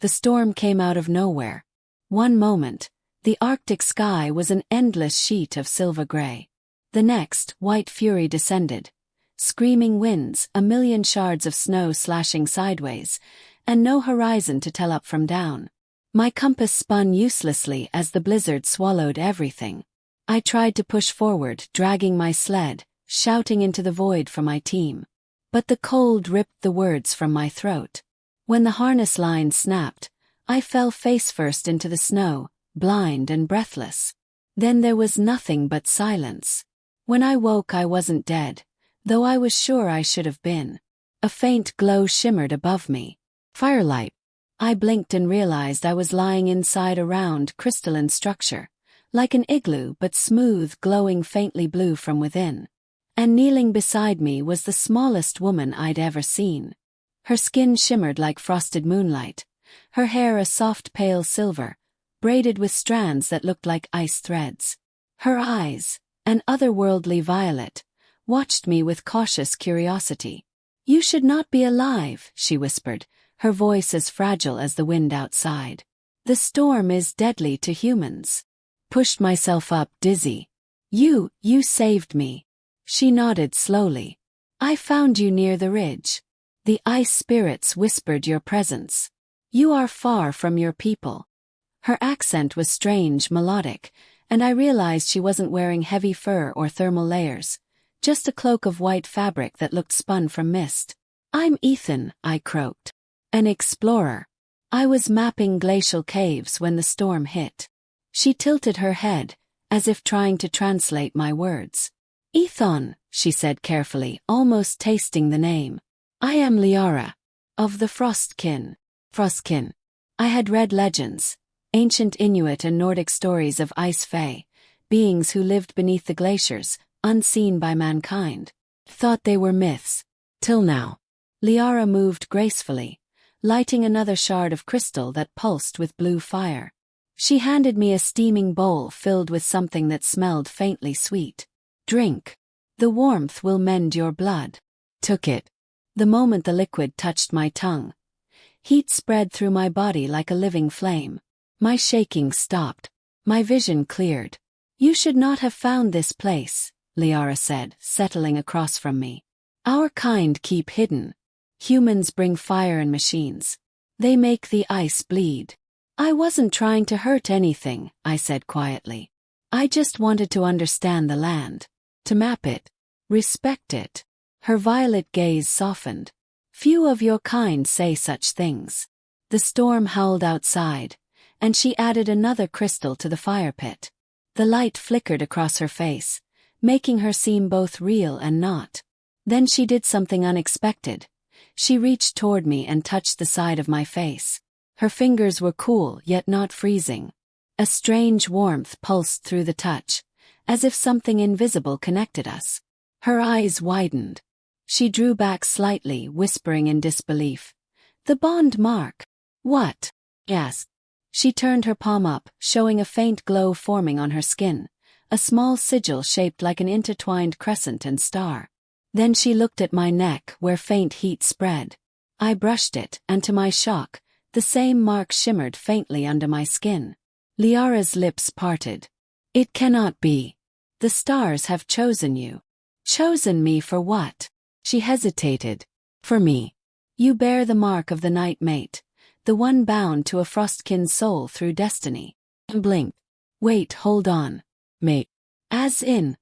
The storm came out of nowhere. One moment, the Arctic sky was an endless sheet of silver gray. The next, white fury descended. Screaming winds, a million shards of snow slashing sideways, and no horizon to tell up from down. My compass spun uselessly as the blizzard swallowed everything. I tried to push forward, dragging my sled, shouting into the void for my team. But the cold ripped the words from my throat. When the harness line snapped, I fell face first into the snow, blind and breathless. Then there was nothing but silence. When I woke, I wasn't dead, though I was sure I should have been. A faint glow shimmered above me. Firelight. I blinked and realized I was lying inside a round, crystalline structure, like an igloo but smooth, glowing faintly blue from within. And kneeling beside me was the smallest woman I'd ever seen. Her skin shimmered like frosted moonlight, her hair a soft pale silver, braided with strands that looked like ice threads. Her eyes, an otherworldly violet, watched me with cautious curiosity. "You should not be alive," she whispered, her voice as fragile as the wind outside. "The storm is deadly to humans." Pushed myself up, dizzy. You saved me." She nodded slowly. "I found you near the ridge. The ice spirits whispered your presence. You are far from your people." Her accent was strange, melodic, and I realized she wasn't wearing heavy fur or thermal layers, just a cloak of white fabric that looked spun from mist. "I'm Ethan," I croaked. "An explorer. I was mapping glacial caves when the storm hit." She tilted her head, as if trying to translate my words. "Ethan," she said carefully, almost tasting the name. "I am Lyara, of the Frostkin." Frostkin. I had read legends, ancient Inuit and Nordic stories of ice fae, beings who lived beneath the glaciers, unseen by mankind. Thought they were myths. Till now. Lyara moved gracefully, lighting another shard of crystal that pulsed with blue fire. She handed me a steaming bowl filled with something that smelled faintly sweet. "Drink. The warmth will mend your blood." Took it. The moment the liquid touched my tongue, heat spread through my body like a living flame. My shaking stopped. My vision cleared. "You should not have found this place," Lyara said, settling across from me. "Our kind keep hidden. Humans bring fire and machines. They make the ice bleed." "I wasn't trying to hurt anything," I said quietly. "I just wanted to understand the land. To map it. Respect it." Her violet gaze softened. "Few of your kind say such things." The storm howled outside, and she added another crystal to the fire pit. The light flickered across her face, making her seem both real and not. Then she did something unexpected. She reached toward me and touched the side of my face. Her fingers were cool yet not freezing. A strange warmth pulsed through the touch, as if something invisible connected us. Her eyes widened. She drew back slightly, whispering in disbelief. "The bond mark." "What?" I asked. She turned her palm up, showing a faint glow forming on her skin, a small sigil shaped like an intertwined crescent and star. Then she looked at my neck, where faint heat spread. I brushed it, and to my shock, the same mark shimmered faintly under my skin. Liara's lips parted. "It cannot be. The stars have chosen you." "Chosen me for what?" She hesitated. "For me. You bear the mark of the night mate, the one bound to a Frostkin soul through destiny." I blinked. "Wait, hold on. Mate. As in?"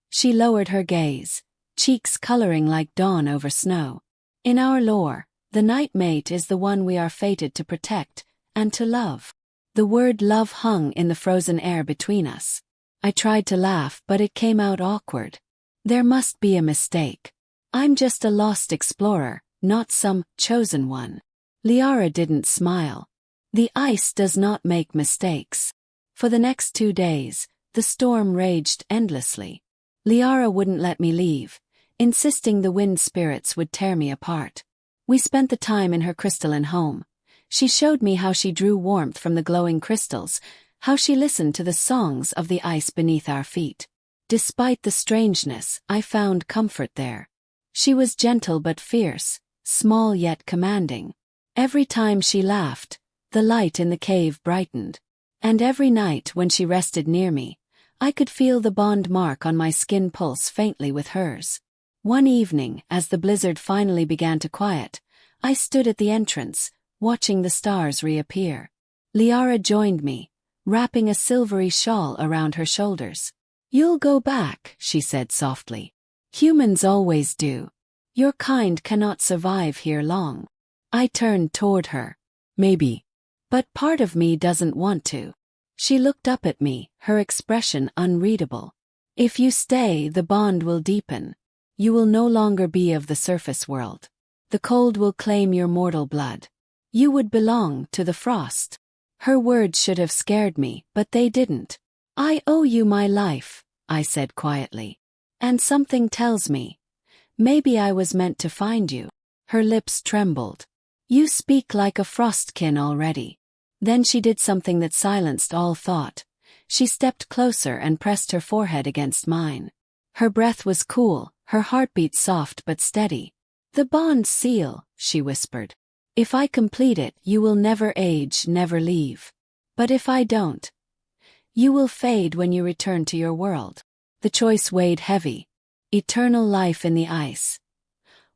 She lowered her gaze, cheeks coloring like dawn over snow. "In our lore, the night mate is the one we are fated to protect, and to love." The word love hung in the frozen air between us. I tried to laugh, but it came out awkward. "There must be a mistake. I'm just a lost explorer, not some chosen one." Lyara didn't smile. "The ice does not make mistakes." For the next 2 days, the storm raged endlessly. Lyara wouldn't let me leave, insisting the wind spirits would tear me apart. We spent the time in her crystalline home. She showed me how she drew warmth from the glowing crystals, how she listened to the songs of the ice beneath our feet. Despite the strangeness, I found comfort there. She was gentle but fierce, small yet commanding. Every time she laughed, The light in the cave brightened. And every night when she rested near me, I could feel the bond mark on my skin pulse faintly with hers. One evening, as the blizzard finally began to quiet, I stood at the entrance, watching the stars reappear. Lyara joined me, wrapping a silvery shawl around her shoulders. "You'll go back," she said softly. "Humans always do. Your kind cannot survive here long." I turned toward her. "Maybe. But part of me doesn't want to." She looked up at me, her expression unreadable. "If you stay, the bond will deepen. You will no longer be of the surface world. The cold will claim your mortal blood. You would belong to the frost." Her words should have scared me, but they didn't. "I owe you my life," I said quietly. "And something tells me, maybe I was meant to find you." Her lips trembled. "You speak like a Frostkin already." Then she did something that silenced all thought. She stepped closer and pressed her forehead against mine. Her breath was cool, her heartbeat soft but steady. "The bond seal," she whispered. "If I complete it, you will never age, never leave. But if I don't, you will fade when you return to your world." The choice weighed heavy. Eternal life in the ice,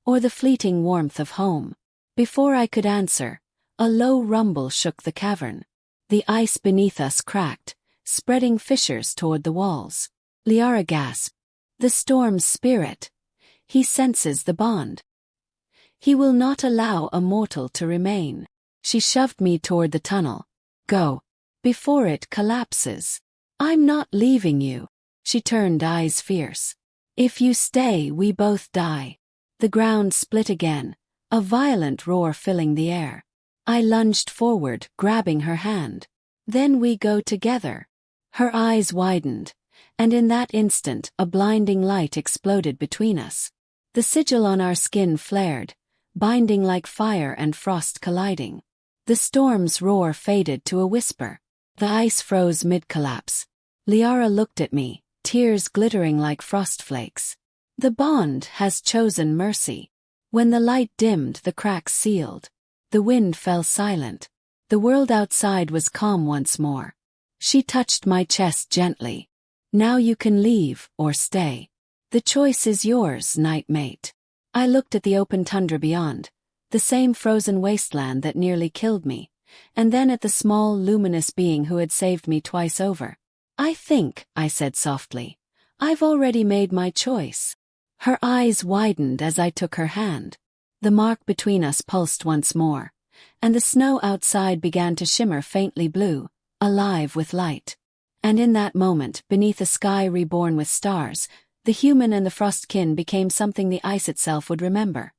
or the fleeting warmth of home. Before I could answer, a low rumble shook the cavern. The ice beneath us cracked, spreading fissures toward the walls. Lyara gasped. "The storm's spirit. He senses the bond. He will not allow a mortal to remain." She shoved me toward the tunnel. "Go, before it collapses." "I'm not leaving you." She turned, eyes fierce. "If you stay, we both die." The ground split again, a violent roar filling the air. I lunged forward, grabbing her hand. "Then we go together." Her eyes widened, and in that instant a blinding light exploded between us. The sigil on our skin flared, binding like fire and frost colliding. The storm's roar faded to a whisper. The ice froze mid-collapse. Lyara looked at me, tears glittering like frost flakes. "The bond has chosen mercy." When the light dimmed, the cracks sealed. The wind fell silent. The world outside was calm once more. She touched my chest gently. "Now you can leave or stay. The choice is yours, nightmate." I looked at the open tundra beyond, the same frozen wasteland that nearly killed me, and then at the small, luminous being who had saved me twice over. "I think," I said softly, "I've already made my choice." Her eyes widened as I took her hand. The mark between us pulsed once more, and the snow outside began to shimmer faintly blue, alive with light. And in that moment, beneath a sky reborn with stars, the human and the Frostkin became something the ice itself would remember.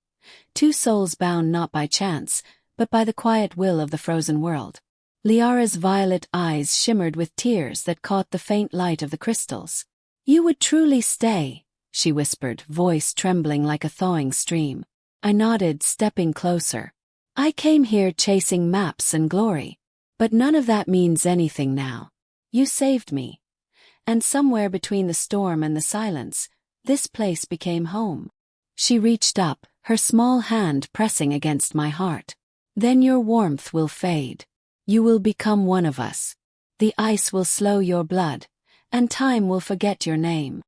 Two souls bound not by chance, but by the quiet will of the frozen world. Lyara's violet eyes shimmered with tears that caught the faint light of the crystals. "You would truly stay," she whispered, voice trembling like a thawing stream. I nodded, stepping closer. "I came here chasing maps and glory. But none of that means anything now. You saved me. And somewhere between the storm and the silence, this place became home." She reached up, her small hand pressing against my heart. "Then your warmth will fade. You will become one of us. The ice will slow your blood, and time will forget your name."